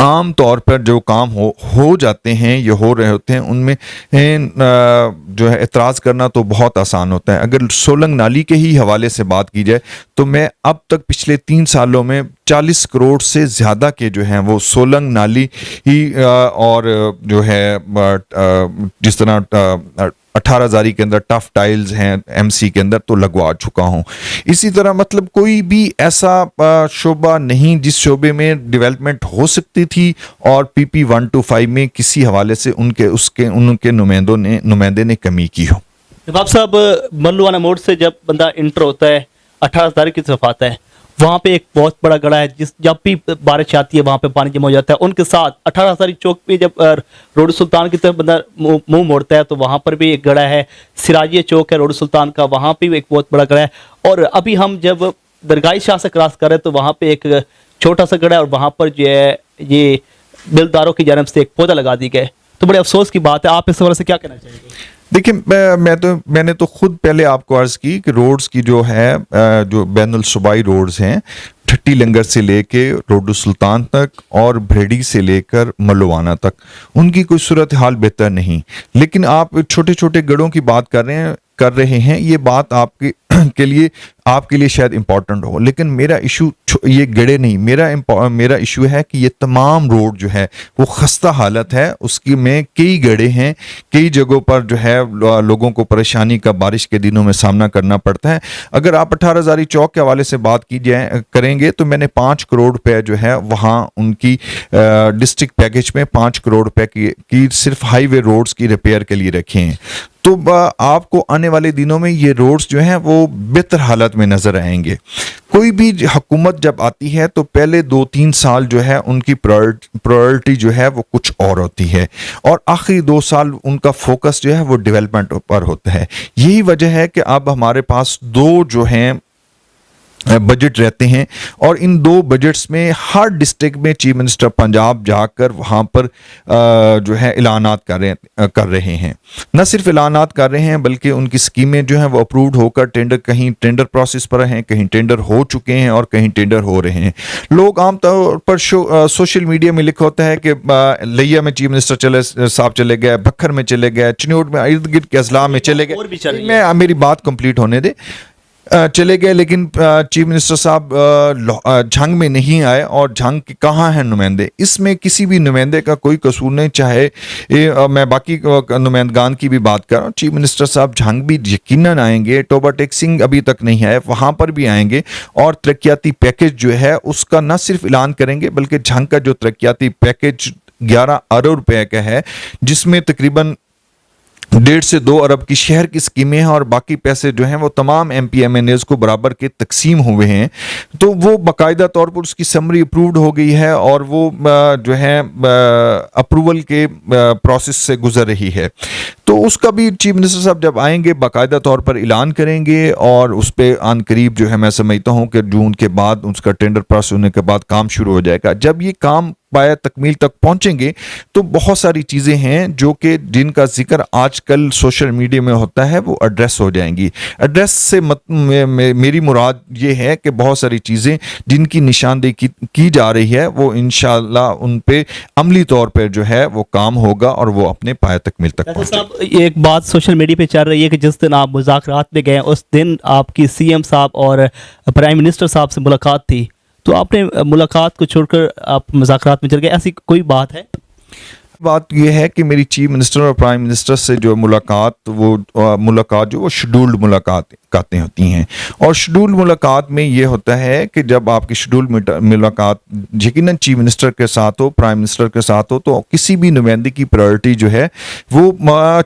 عام طور پر جو کام ہو جاتے ہیں یا ہو رہے ہوتے ہیں ان میں جو ہے اعتراض کرنا تو بہت آسان ہوتا ہے. اگر سولنگ نالی کے ہی حوالے سے بات کی جائے تو میں اب تک پچھلے 3 سالوں میں 40 کروڑ سے زیادہ کے جو ہیں وہ سولنگ نالی ہی اور جو ہے جس طرح 18,000 کے اندر ٹف ٹائلز ہیں MC کے اندر تو لگوا چکا ہوں. اسی طرح مطلب کوئی بھی ایسا شعبہ نہیں جس شعبے میں ڈیولپمنٹ ہو سکتی تھی اور PP 125 میں کسی حوالے سے ان کے نمائندے نے کمی کی ہو. نواب صاحب، ملوانہ موڑ سے جب بندہ انٹر ہوتا ہے 18,000 کی طرف آتا ہے، وہاں پہ ایک بہت بڑا گڑھا ہے، جب بھی بارش آتی ہے وہاں پہ پانی جمع ہو جاتا ہے. ان کے ساتھ 18,000 چوک پہ جب روڈ سلطان کی طرف بندہ منہ موڑتا ہے تو وہاں پر بھی ایک گڑھا ہے. سراجیہ چوک ہے روڈ سلطان کا، وہاں پہ بھی ایک بہت بڑا گڑھا ہے. اور ابھی ہم جب درگاہ شاہ سے کراس کر رہے ہیں تو وہاں پہ ایک چھوٹا سا گڑھا ہے اور وہاں پر جو ہے یہ بلداروں کی جانب سے ایک پودا لگا دی گیا ہے. تو بڑے افسوس کی بات ہے. آپ اس حوالے سے کیا کہنا چاہیں گے؟ دیکھیں میں نے تو خود پہلے آپ کو عرض کی کہ روڈز کی جو ہے جو بین الصوبائی روڈز ہیں، ٹھٹی لنگر سے لے کے روڈ سلطان تک اور بھیڑی سے لے کر ملوانہ تک ان کی کوئی صورتحال بہتر نہیں. لیکن آپ چھوٹے چھوٹے گڑھوں کی بات کر رہے ہیں. یہ بات آپ کے لیے شاید امپورٹنٹ ہو، لیکن میرا ایشو یہ گڑھے نہیں، میرا ایشو ہے کہ یہ تمام روڈ جو ہے وہ خستہ حالت ہے. اس کی میں کئی گڑھے ہیں، کئی جگہوں پر جو ہے لوگوں کو پریشانی کا بارش کے دنوں میں سامنا کرنا پڑتا ہے. اگر آپ 18,000 چوک کے حوالے سے بات کریں گے تو میں نے 5 کروڑ روپے جو ہے وہاں ان کی ڈسٹرکٹ پیکج میں 5 کروڑ روپے کی صرف ہائی وے روڈز کی ریپیئر کے لیے رکھے ہیں. تو آپ کو آنے والے دنوں میں یہ روڈز جو ہیں وہ بہتر حالت میں نظر آئیں گے. کوئی بھی حکومت جب آتی ہے تو پہلے 2-3 سال جو ہے ان کی پرائورٹی جو ہے وہ کچھ اور ہوتی ہے اور آخری 2 سال ان کا فوکس جو ہے وہ ڈیولپمنٹ پر ہوتا ہے. یہی وجہ ہے کہ اب ہمارے پاس 2 جو ہیں بجٹ رہتے ہیں اور ان 2 بجٹس میں ہر ڈسٹرکٹ میں چیف منسٹر پنجاب جا کر وہاں پر جو ہے اعلانات کر رہے ہیں. نہ صرف اعلانات کر رہے ہیں بلکہ ان کی سکیمیں جو ہیں وہ اپرووڈ ہو کر کہیں ٹینڈر پروسیس پر ہیں، کہیں ٹینڈر ہو چکے ہیں اور کہیں ٹینڈر ہو رہے ہیں. لوگ عام طور پر سوشل میڈیا میں لکھا ہوتا ہے کہ لیا میں چیف منسٹر صاحب چلے گئے، بکھر میں چلے گئے، چنیوٹ میں ارد گرد کے اضلاع میں چلے گئے. میری بات کمپلیٹ ہونے دے. چلے گئے لیکن چیف منسٹر صاحب جھنگ میں نہیں آئے. اور جھنگ کے کہاں ہیں نمائندے؟ اس میں کسی بھی نمائندے کا کوئی قصور نہیں. چاہے میں باقی نمائندگان کی بھی بات کر رہا ہوں، چیف منسٹر صاحب جھنگ بھی یقیناً آئیں گے. ٹوبا ٹیک سنگھ ابھی تک نہیں آئے، وہاں پر بھی آئیں گے اور ترقیاتی پیکج جو ہے اس کا نہ صرف اعلان کریں گے بلکہ جھنگ کا جو ترقیاتی پیکج 11 ارب روپے کا ہے، جس میں تقریباً 1.5 سے 2 ارب کی شہر کی سکیمیں ہیں اور باقی پیسے جو ہیں وہ تمام MP MNAs کو برابر کے تقسیم ہوئے ہیں. تو وہ باقاعدہ طور پر اس کی سمری اپرووڈ ہو گئی ہے اور وہ جو ہے اپروول کے پروسیس سے گزر رہی ہے. تو اس کا بھی چیف منسٹر صاحب جب آئیں گے باقاعدہ طور پر اعلان کریں گے اور اس پہ عن قریب جو ہے میں سمجھتا ہوں کہ جون کے بعد اس کا ٹینڈر پاس ہونے کے بعد کام شروع ہو جائے گا. جب یہ کام پایا تکمیل تک پہنچیں گے تو بہت ساری چیزیں ہیں جو کہ جن کا ذکر آج کل سوشل میڈیا میں ہوتا ہے وہ ایڈریس ہو جائیں گی. ایڈریس سے میری مراد یہ ہے کہ بہت ساری چیزیں جن کی نشاندہی کی جا رہی ہے وہ انشاءاللہ ان پہ عملی طور پر جو ہے وہ کام ہوگا اور وہ اپنے پایا تکمیل تک پہنچے گا. ایک بات سوشل میڈیا پہ چل رہی ہے کہ جس دن آپ مذاکرات میں گئے اس دن آپ کی CM صاحب اور پرائم منسٹر صاحب سے ملاقات تھی، تو آپ نے ملاقات کو چھوڑ کر آپ مذاکرات میں چل گئے، ایسی کوئی بات ہے؟ بات یہ ہے کہ میری چیف منسٹر اور پرائم منسٹر سے جو ملاقات جو وہ شیڈولڈ ملاقاتیں ہوتی ہیں اور شیڈولڈ ملاقات میں یہ ہوتا ہے کہ جب آپ کی شیڈولڈ ملاقات یقیناً چیف منسٹر کے ساتھ ہو، پرائم منسٹر کے ساتھ ہو، تو کسی بھی نمائندے کی پرائورٹی جو ہے وہ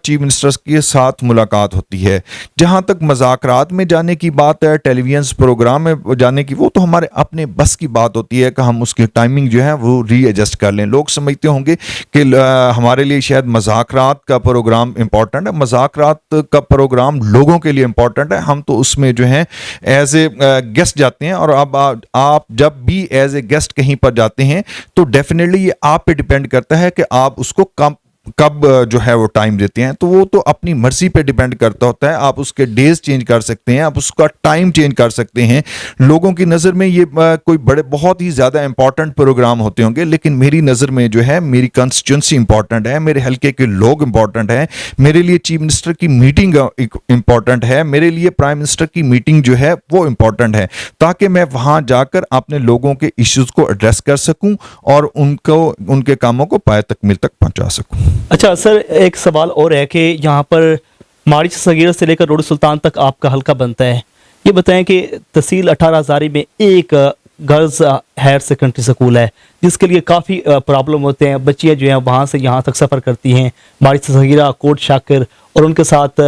چیف منسٹر کے ساتھ ملاقات ہوتی ہے. جہاں تک مذاکرات میں جانے کی بات ہے، ٹیلی ویژن پروگرام میں جانے کی، وہ تو ہمارے اپنے بس کی بات ہوتی ہے کہ ہم اس کی ٹائمنگ جو ہے وہ ری ایڈجسٹ کر لیں. لوگ سمجھتے ہوں گے کہ ہمارے لیے شاید مذاکرات کا پروگرام امپورٹنٹ ہے. مذاکرات کا پروگرام لوگوں کے لیے امپورٹنٹ ہے. ہم تو اس میں جو ہیں ایز اے گیسٹ جاتے ہیں اور اب آپ جب بھی ایز اے گیسٹ کہیں پر جاتے ہیں تو ڈیفینیٹلی یہ آپ پہ ڈیپینڈ کرتا ہے کہ آپ اس کو کب جو ہے وہ ٹائم دیتے ہیں، تو وہ تو اپنی مرضی پہ ڈیپینڈ کرتا ہوتا ہے. آپ اس کے ڈیز چینج کر سکتے ہیں، آپ اس کا ٹائم چینج کر سکتے ہیں. لوگوں کی نظر میں یہ کوئی بڑے بہت ہی زیادہ امپورٹنٹ پروگرام ہوتے ہوں گے، لیکن میری نظر میں جو ہے میری کنسٹیچوئنسی امپورٹنٹ ہے، میرے حلقے کے لوگ امپورٹنٹ ہیں، میرے لیے چیف منسٹر کی میٹنگ امپورٹنٹ ہے، میرے لیے پرائم منسٹر کی میٹنگ جو ہے وہ امپورٹنٹ ہے، تاکہ میں وہاں جا کر اپنے لوگوں کے ایشوز کو ایڈریس کر سکوں اور ان کے کاموں کو پائے تکمیل تک پہنچا سکوں. اچھا سر، ایک سوال اور ہے کہ یہاں پر ماڑی صغیرہ سے لے کر روڈ سلطان تک آپ کا حلقہ بنتا ہے. یہ بتائیں کہ تحصیل 18 ہزاری میں ایک گرلز ہائر سیکنڈری سکول ہے جس کے لیے کافی پرابلم ہوتے ہیں. بچیاں جو ہیں وہاں سے یہاں تک سفر کرتی ہیں، ماڑی صغیرہ، کوٹ شاکر اور ان کے ساتھ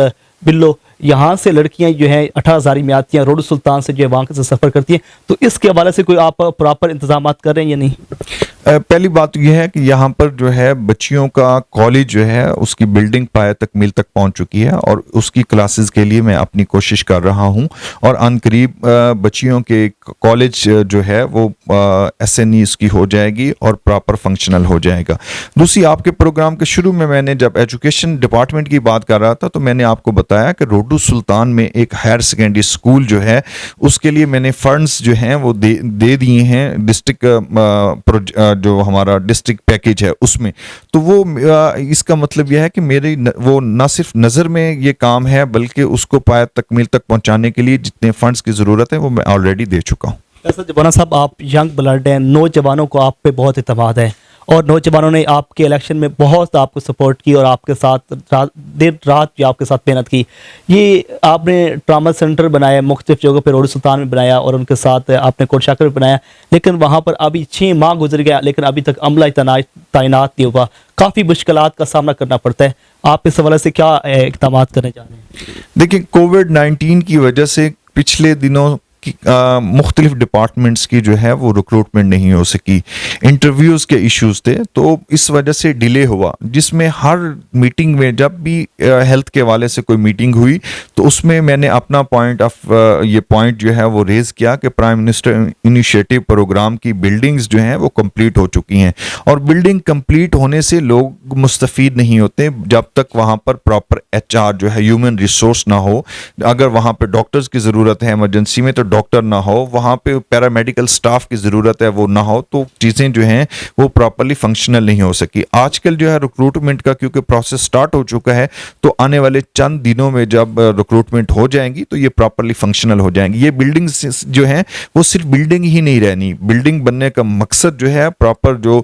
بلو. یہاں سے لڑکیاں جو ہیں 18 ہزاری میں آتی ہیں، روڈ سلطان سے جو ہے وہاں سے سفر کرتی ہیں. تو اس کے حوالے سے کوئی آپ پراپر انتظامات کر رہے ہیں یا نہیں؟ پہلی بات یہ ہے کہ یہاں پر جو ہے بچیوں کا کالج جو ہے اس کی بلڈنگ پائے تکمیل تک پہنچ چکی ہے، اور اس کی کلاسز کے لیے میں اپنی کوشش کر رہا ہوں، اور عن قریب بچیوں کے کالج جو ہے وہ ایس این ای اس کی ہو جائے گی اور پراپر فنکشنل ہو جائے گا. دوسری، آپ کے پروگرام کے شروع میں نے جب ایجوکیشن ڈپارٹمنٹ کی بات کر رہا تھا تو میں نے آپ کو بتایا کہ روڈو سلطان میں ایک ہائر سیکنڈری اسکول جو ہے اس کے لیے میں نے فنڈز جو ہیں وہ دے دیے ہیں ڈسٹرکٹ جو ہمارا ڈسٹرکٹ پیکیج ہے اس میں. تو وہ اس کا مطلب یہ ہے کہ میری وہ نہ صرف نظر میں یہ کام ہے بلکہ اس کو پائے تکمیل تک پہنچانے کے لیے جتنے فنڈز کی ضرورت ہے وہ میں آلریڈی دے چکا ہوں. ایسا جبانہ صاحب، آپ ینگ بلڈ ہیں، نوجوانوں کو آپ پہ بہت اعتماد ہے، اور نوجوانوں نے آپ کے الیکشن میں بہت آپ کو سپورٹ کی اور آپ کے ساتھ دیر رات بھی آپ کے ساتھ محنت کی. یہ آپ نے ٹراما سینٹر بنایا، مختلف جگہوں پہ روڈ سلطان میں بنایا، اور ان کے ساتھ آپ نے کوٹ شاکر میں بنایا، لیکن وہاں پر ابھی 6 ماہ گزر گیا لیکن ابھی تک عملہ تعینات نہیں ہوا. کافی مشکلات کا سامنا کرنا پڑتا ہے. آپ اس حوالے سے کیا اقدامات کرنے جا رہے ہیں؟ دیکھیں، کووڈ-19 کی وجہ سے پچھلے دنوں مختلف ڈپارٹمنٹس کی جو ہے وہ ریکروٹمنٹ نہیں ہو سکی، انٹرویوز کے ایشوز تھے، تو اس وجہ سے ڈیلے ہوا، جس میں ہر میٹنگ میں جب بھی ہیلتھ کے حوالے سے کوئی میٹنگ ہوئی تو اس میں میں نے اپنا پوائنٹ جو ہے وہ ریز کیا کہ پرائم منسٹر انیشیٹو پروگرام کی بلڈنگز جو ہیں وہ کمپلیٹ ہو چکی ہیں، اور بلڈنگ کمپلیٹ ہونے سے لوگ مستفید نہیں ہوتے جب تک وہاں پر پراپر ایچ آر جو ہے ہیومن ریسورس نہ ہو. اگر وہاں پہ ڈاکٹرز کی ضرورت ہے ایمرجنسی میں تو ڈاکٹر نہ ہو، وہاں پہ پیرامیڈیکل سٹاف کی ضرورت ہے وہ نہ ہو، تو چیزیں جو ہیں وہ پراپرلی فنکشنل نہیں ہو سکی. آج کل جو ہے ریکروٹمنٹ کا کیونکہ پروسیس سٹارٹ ہو چکا ہے، تو آنے والے چند دنوں میں جب ریکروٹمنٹ ہو جائیں گی تو یہ پراپرلی فنکشنل ہو جائیں گی. یہ بلڈنگز جو ہیں وہ صرف بلڈنگ ہی نہیں رہنی، بلڈنگ بننے کا مقصد جو ہے پراپر جو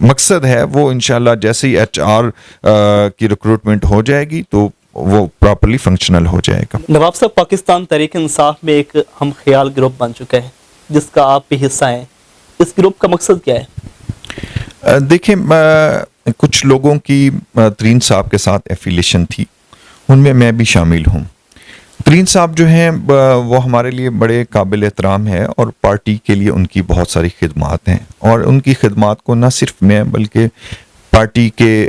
مقصد ہے وہ انشاءاللہ جیسے ہی ایچ آر کی ریکروٹمنٹ ہو جائے گی تو وہ پراپرلی فنکشنل ہو جائے گا. نواب صاحب، پاکستان تحریک انصاف میں ایک ہم خیال گروپ بن چکا ہے جس کا آپ بھی حصہ ہیں. اس گروپ کا مقصد کیا ہے؟ دیکھیں، کچھ لوگوں کی ترین صاحب کے ساتھ ایفیلیشن تھی، ان میں بھی شامل ہوں. ترین صاحب جو ہیں وہ ہمارے لیے بڑے قابل احترام ہے، اور پارٹی کے لیے ان کی بہت ساری خدمات ہیں، اور ان کی خدمات کو نہ صرف میں بلکہ پارٹی کے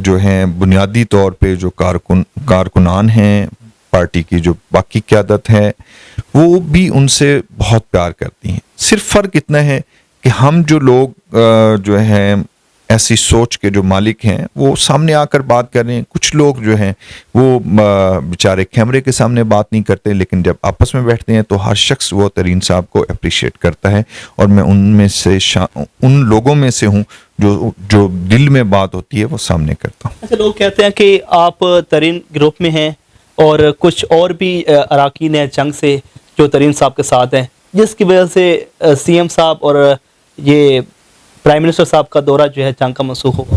جو ہیں بنیادی طور پہ جو کارکنان ہیں، پارٹی کی جو باقی قیادت ہے، وہ بھی ان سے بہت پیار کرتی ہیں. صرف فرق اتنا ہے کہ ہم جو لوگ جو ہیں ایسی سوچ کے جو مالک ہیں وہ سامنے آ کر بات کر رہے ہیں. کچھ لوگ جو ہیں وہ بیچارے کیمرے کے سامنے بات نہیں کرتے، لیکن جب آپس میں بیٹھتے ہیں تو ہر شخص وہ ترین صاحب کو اپریشیٹ کرتا ہے، اور میں ان لوگوں میں سے ہوں جو دل میں بات ہوتی ہے وہ سامنے کرتا ہوں. اچھا، لوگ کہتے ہیں کہ آپ ترین گروپ میں ہیں اور کچھ اور بھی اراکین ہیں جنگ سے جو ترین صاحب کے ساتھ ہیں، جس کی وجہ سے سی ایم صاحب اور یہ پرائم منسٹر صاحب کا دورہ جو ہے جنگ کا منسوخ ہوگا.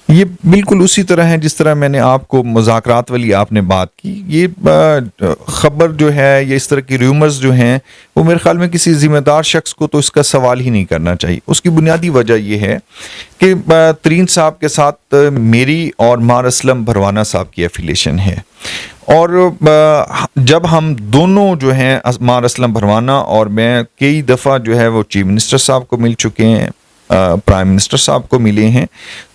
یہ بالکل اسی طرح ہے جس طرح میں نے آپ کو مذاکرات والی آپ نے بات کی. یہ خبر جو ہے یا اس طرح کی ریومرز جو ہیں وہ میرے خیال میں کسی ذمہ دار شخص کو تو اس کا سوال ہی نہیں کرنا چاہیے. اس کی بنیادی وجہ یہ ہے کہ ترین صاحب کے ساتھ میری اور مار اسلم بھروانہ صاحب کی ایفیلیشن ہے، اور جب ہم دونوں جو ہیں مار اسلم بھروانہ اور میں کئی دفعہ جو ہے وہ چیف منسٹر صاحب کو مل چکے ہیں، پرائم منسٹر صاحب کو ملے ہیں،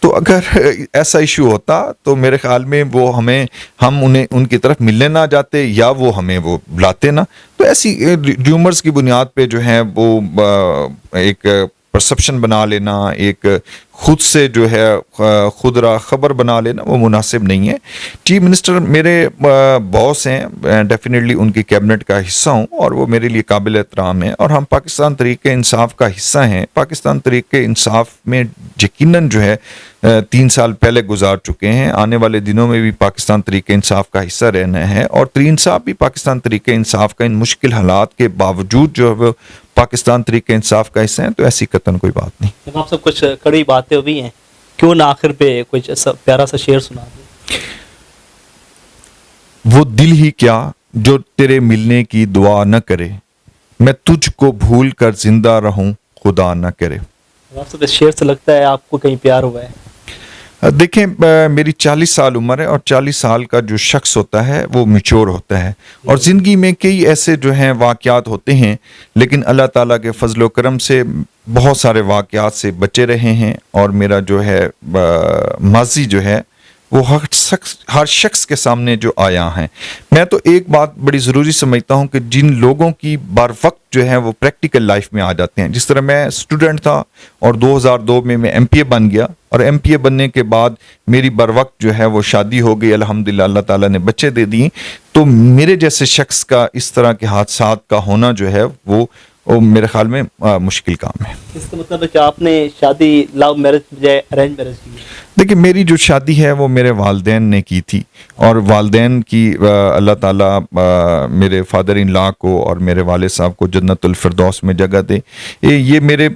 تو اگر ایسا ایشو ہوتا تو میرے خیال میں ہم انہیں ان کی طرف ملنے نہ جاتے یا وہ ہمیں وہ بلاتے نہ. تو ایسی ریومرز کی بنیاد پہ جو ہے وہ ایک پرسپشن بنا لینا، ایک خود سے جو ہے خود را خبر بنا لینا وہ مناسب نہیں ہے. چیف منسٹر میرے باس ہیں، ڈیفینیٹلی ان کی کیبنٹ کا حصہ ہوں اور وہ میرے لیے قابل احترام ہیں، اور ہم پاکستان تحریک انصاف کا حصہ ہیں. پاکستان تحریک انصاف میں یقیناً جو ہے 3 سال پہلے گزار چکے ہیں، آنے والے دنوں میں بھی پاکستان تحریک انصاف کا حصہ رہنا ہے، اور ترین صاحب بھی پاکستان تحریک انصاف کا ان مشکل حالات کے باوجود جو ہے وہ پاکستان تحریک انصاف کا حصہ ہیں، تو ایسی قطعاً کوئی بات نہیں. جب آپ سب کچھ کڑی باتیں ہوئی ہیں، کیوں نہ آخر پہ کچھ ایسا پیارا سا شعر سنا دیں؟ وہ دل ہی کیا جو تیرے ملنے کی دعا نہ کرے، میں تجھ کو بھول کر زندہ رہوں خدا نہ کرے. آپ سب اس شعر سے لگتا ہے آپ کو کہیں پیار ہوا ہے؟ دیکھیں میری 40 سال عمر ہے، اور 40 سال کا جو شخص ہوتا ہے وہ میچور ہوتا ہے، اور زندگی میں کئی ایسے جو ہیں واقعات ہوتے ہیں، لیکن اللہ تعالیٰ کے فضل و کرم سے بہت سارے واقعات سے بچے رہے ہیں، اور میرا جو ہے ماضی جو ہے وہ ہر شخص کے سامنے جو آیا ہیں. میں تو ایک بات بڑی ضروری سمجھتا ہوں کہ جن لوگوں کی بر وقت جو ہے وہ پریکٹیکل لائف میں آ جاتے ہیں، جس طرح میں اسٹوڈنٹ تھا اور 2002 میں ایم پی اے بن گیا، اور ایم پی اے بننے کے بعد میری بر وقت جو ہے وہ شادی ہو گئی، الحمدللہ اللہ تعالیٰ نے بچے دے دیے. تو میرے جیسے شخص کا اس طرح کے حادثات کا ہونا جو ہے وہ میرے خیال میں مشکل کام ہے. اس کا مطلب ہے کہ آپ نے شادی لو میرج بجائے ارینج میرج کی؟ دیکھیں میری جو شادی ہے وہ میرے والدین نے کی تھی، اور والدین کی اللہ تعالیٰ میرے فادر ان لا کو اور میرے والد صاحب کو جنت الفردوس میں جگہ دے. یہ میرے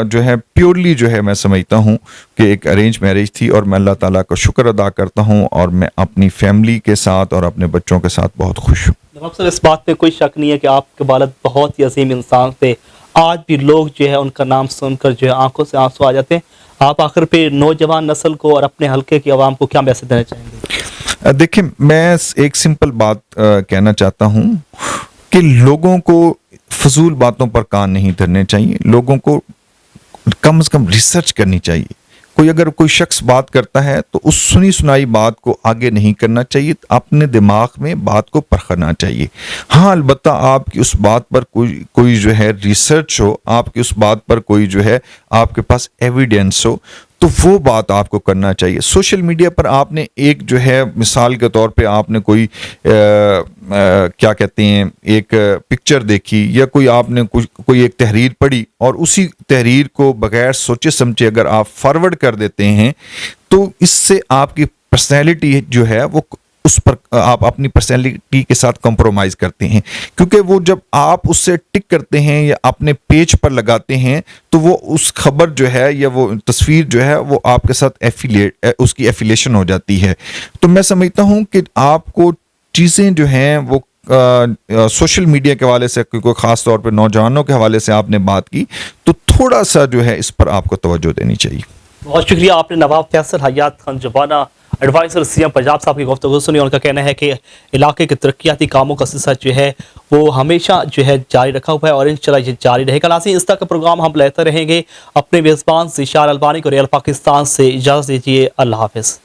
جو ہے پیورلی جو ہے میں سمجھتا ہوں کہ ایک ارینج میرج تھی، اور میں اللہ تعالیٰ کا شکر ادا کرتا ہوں، اور میں اپنی فیملی کے ساتھ اور اپنے بچوں کے ساتھ بہت خوش ہوں. نواب صاحب اس بات پہ کوئی شک نہیں ہے کہ آپ کے والد بہت ہی عظیم انسان تھے، آج بھی لوگ جو ہے ان کا نام سن کر جو ہے آنکھوں سے آنسو آ جاتے ہیں. آپ آخر پہ نوجوان نسل کو اور اپنے حلقے کی عوام کو کیا میسج دینا چاہیں گے؟ دیکھیں میں ایک سمپل بات کہنا چاہتا ہوں کہ لوگوں کو فضول باتوں پر کان نہیں دھرنے چاہیے، لوگوں کو کم از کم ریسرچ کرنی چاہیے. اگر کوئی شخص بات کرتا ہے تو اس سنی سنائی بات کو آگے نہیں کرنا چاہیے، اپنے دماغ میں بات کو پرکھنا چاہیے. ہاں البتہ آپ کی اس بات پر کوئی جو ہے ریسرچ ہو، آپ کی اس بات پر کوئی جو ہے آپ کے پاس ایویڈنس ہو، تو وہ بات آپ کو کرنا چاہیے. سوشل میڈیا پر آپ نے ایک جو ہے مثال کے طور پہ آپ نے کوئی کیا کہتے ہیں ایک پکچر دیکھی، یا کوئی آپ نے کوئی ایک تحریر پڑھی، اور اسی تحریر کو بغیر سوچے سمجھے اگر آپ فارورڈ کر دیتے ہیں، تو اس سے آپ کی پرسنالٹی جو ہے وہ اس پر آپ اپنی پرسنالٹی کے ساتھ کمپرومائز کرتے ہیں. کیونکہ وہ جب آپ اس سے ٹک کرتے ہیں یا اپنے پیج پر لگاتے ہیں، تو وہ اس خبر جو ہے یا وہ تصویر جو ہے وہ آپ کے ساتھ اس کی ایفیلیشن ہو جاتی ہے. تو میں سمجھتا ہوں کہ آپ کو چیزیں جو ہیں وہ سوشل میڈیا کے حوالے سے، کوئی خاص طور پہ نوجوانوں کے حوالے سے آپ نے بات کی، تو تھوڑا سا جو ہے اس پر آپ کو توجہ دینی چاہیے. بہت شکریہ. آپ نے نواب فیصل حیات خان جوانہ ایڈوائزر سی ایم پنجاب صاحب کی گفتگو سنی. ان کا کہنا ہے کہ علاقے کے ترقیاتی کاموں کا سلسلہ جو ہے وہ ہمیشہ جو ہے جاری رکھا ہوا ہے، اور انشاءاللہ یہ جاری رہے گا. ناظرین اس طرح کا پروگرام ہم لیتے رہیں گے. اپنے میزبان ذیشان البانی کو ریل پاکستان سے اجازت دیجیے. اللہ حافظ.